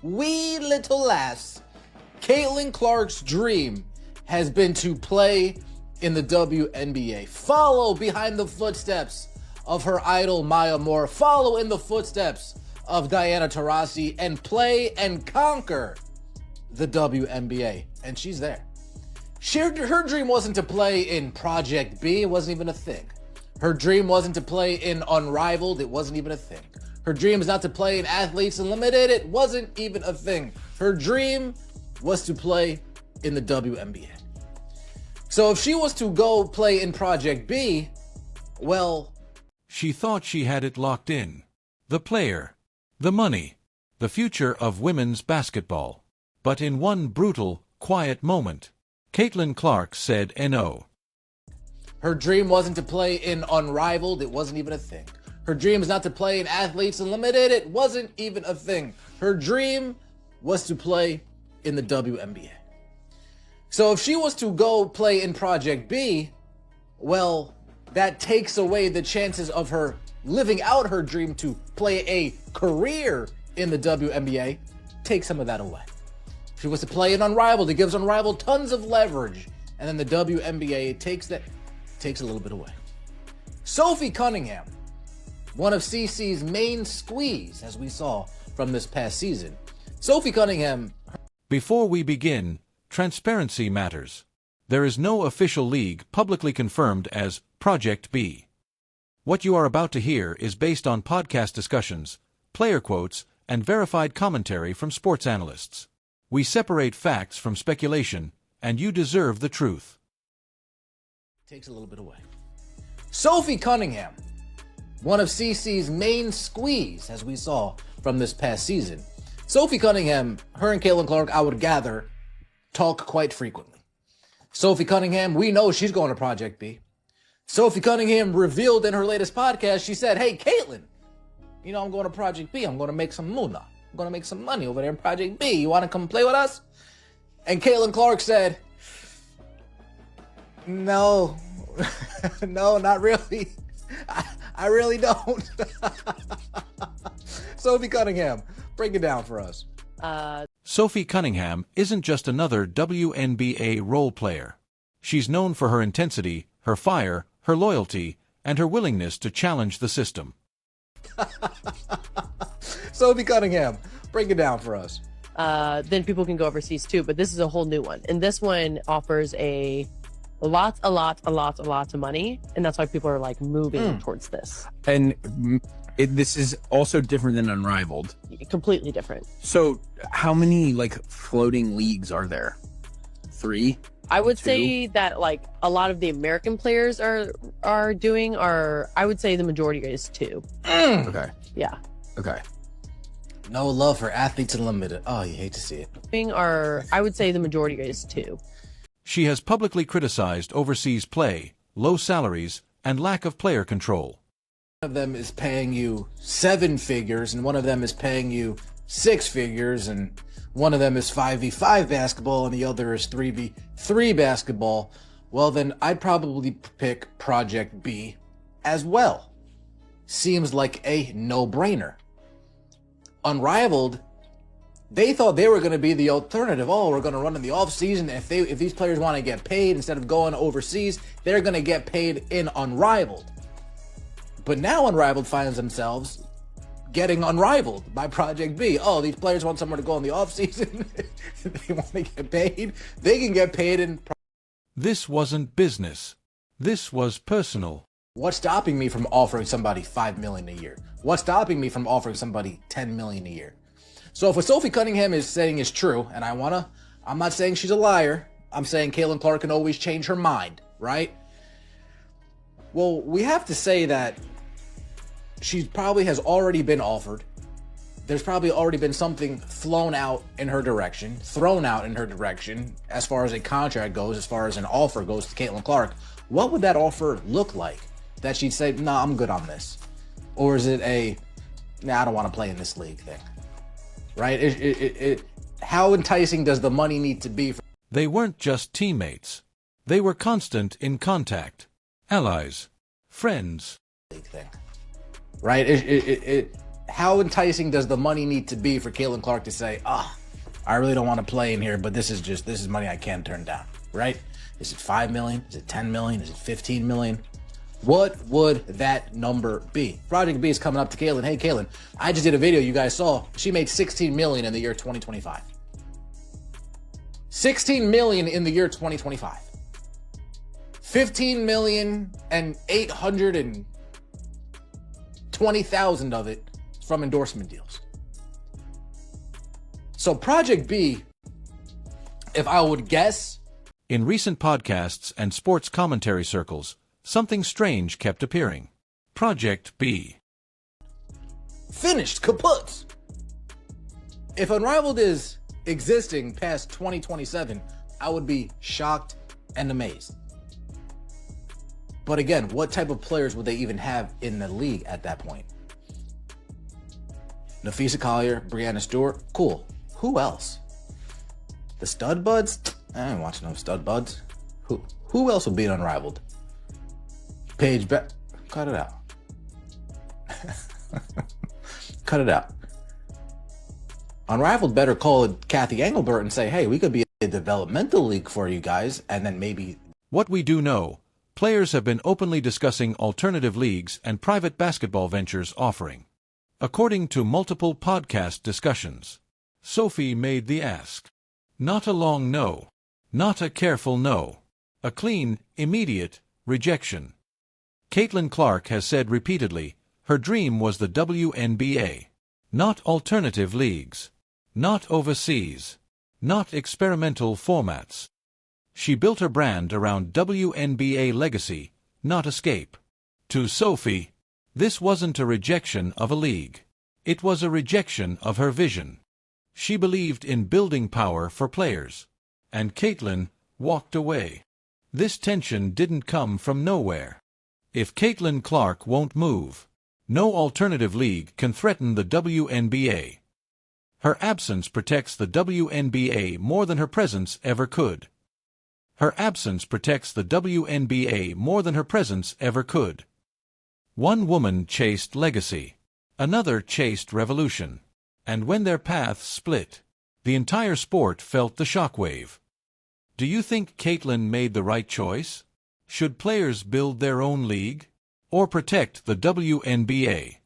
Wee little lass, Caitlin Clark's dream has been to play in the WNBA. Follow behind the footsteps of her idol Maya Moore. Follow in the footsteps of Diana Taurasi and play and conquer the WNBA. And she's there. Her dream wasn't to play in Project B. It wasn't even a thing. Her dream wasn't to play in Unrivaled. It wasn't even a thing. Her dream is not to play in Athletes Unlimited. It wasn't even a thing. Her dream was to play in the WNBA. So if she was to go play in Project B, well, she thought she had it locked in. The player, the money, the future of women's basketball. But in one brutal, quiet moment, Caitlin Clark said no. Her dream wasn't to play in Unrivaled. It wasn't even a thing. Her dream is not to play in Athletes Unlimited. It wasn't even a thing. Her dream was to play in the WNBA. So if she was to go play in Project B, well, that takes away the chances of her living out her dream to play a career in the WNBA. Take some of that away. If she was to play in Unrivaled, it gives Unrivaled tons of leverage. And then the WNBA takes a little bit away. Sophie Cunningham, one of CC's main squeeze, as we saw from this past season. Sophie Cunningham. Before we begin, transparency matters. There is no official league publicly confirmed as Project B. What you are about to hear is based on podcast discussions, player quotes, and verified commentary from sports analysts. We separate facts from speculation, and you deserve the truth. Takes a little bit away. Sophie Cunningham, one of CC's main squeeze, as we saw from this past season. Sophie Cunningham, her and Caitlin Clark, I would gather, talk quite frequently. Sophie Cunningham, we know she's going to Project B. Sophie Cunningham revealed in her latest podcast, she said, hey, Caitlin, you know, I'm going to Project B. I'm going to make some moolah. I'm going to make some money over there in Project B. You want to come play with us? And Caitlin Clark said, no, no, not really. I really don't. Sophie Cunningham, break it down for us. Sophie Cunningham isn't just another WNBA role player. She's known for her intensity, her fire, her loyalty, and her willingness to challenge the system. Sophie Cunningham, break it down for us. Then people can go overseas too, but this is a whole new one. And this one offers a lot of money, and that's why people are like moving towards this. And this is also different than Unrivaled. Completely different. So how many like floating leagues are there? 3? I would 2? say that like a lot of the American players are doing, or I would say the majority is 2. Okay. Yeah. Okay. No love for Athletes Unlimited. Oh, you hate to see it. Or I would say the majority is 2. She has publicly criticized overseas play, low salaries, and lack of player control. One of them is paying you 7 figures, and one of them is paying you 6 figures, and one of them is 5v5 basketball, and the other is 3v3 basketball. Well, then I'd probably pick Project B as well. Seems like a no-brainer. Unrivaled, they thought they were going to be the alternative. Oh, we're going to run in the off-season. If these players want to get paid instead of going overseas, they're going to get paid in Unrivaled. But now Unrivaled finds themselves getting unrivaled by Project B. Oh, these players want somewhere to go in the offseason. They want to get paid. They can get paid in... This wasn't business. This was personal. What's stopping me from offering somebody $5 million a year? What's stopping me from offering somebody $10 million a year? So if what Sophie Cunningham is saying is true, and I'm not saying she's a liar. I'm saying Caitlin Clark can always change her mind, right? Well, we have to say that she probably has already been offered. There's probably already been something thrown out in her direction, as far as a contract goes, as far as an offer goes to Caitlin Clark. What would that offer look like? That she'd say, nah, I'm good on this. Or is it I don't want to play in this league thing, right? How enticing does the money need to be? They weren't just teammates. They were constant in contact. Allies. Friends. League thing, right? how enticing does the money need to be for Caitlin Clark to say, I really don't want to play in here, but this is money I can't turn down, right? Is it 5 million? Is it 10 million? Is it 15 million? What would that number be? Project B is coming up to Caitlin. Hey, Caitlin, I just did a video you guys saw. She made 16 million in the year 2025. 16 million in the year 2025. 15 million and 820,000 of it from endorsement deals. So Project B, if I would guess, In recent podcasts and sports commentary circles, something strange kept appearing. Project B. finished, kaput. If Unrivaled is existing past 2027, I would be shocked and amazed. But again, what type of players would they even have in the league at that point? Nafisa Collier, Brianna Stewart, cool. Who else? The stud buds? I ain't watching no stud buds. Who else would be Unrivaled? Paige cut it out. Cut it out. Unrivaled better call Kathy Engelbert and say, hey, we could be a developmental league for you guys, and then maybe... What we do know, players have been openly discussing alternative leagues and private basketball ventures offering. According to multiple podcast discussions, Sophie made the ask. Not a long no. Not a careful no. A clean, immediate rejection. Caitlin Clark has said repeatedly, her dream was the WNBA. Not alternative leagues. Not overseas. Not experimental formats. She built her brand around WNBA legacy, not escape. To Sophie, this wasn't a rejection of a league. It was a rejection of her vision. She believed in building power for players. And Caitlin walked away. This tension didn't come from nowhere. If Caitlin Clark won't move, no alternative league can threaten the WNBA. Her absence protects the WNBA more than her presence ever could. Her absence protects the WNBA more than her presence ever could. One woman chased legacy. Another chased revolution. And when their paths split, the entire sport felt the shockwave. Do you think Caitlin made the right choice? Should players build their own league? Or protect the WNBA?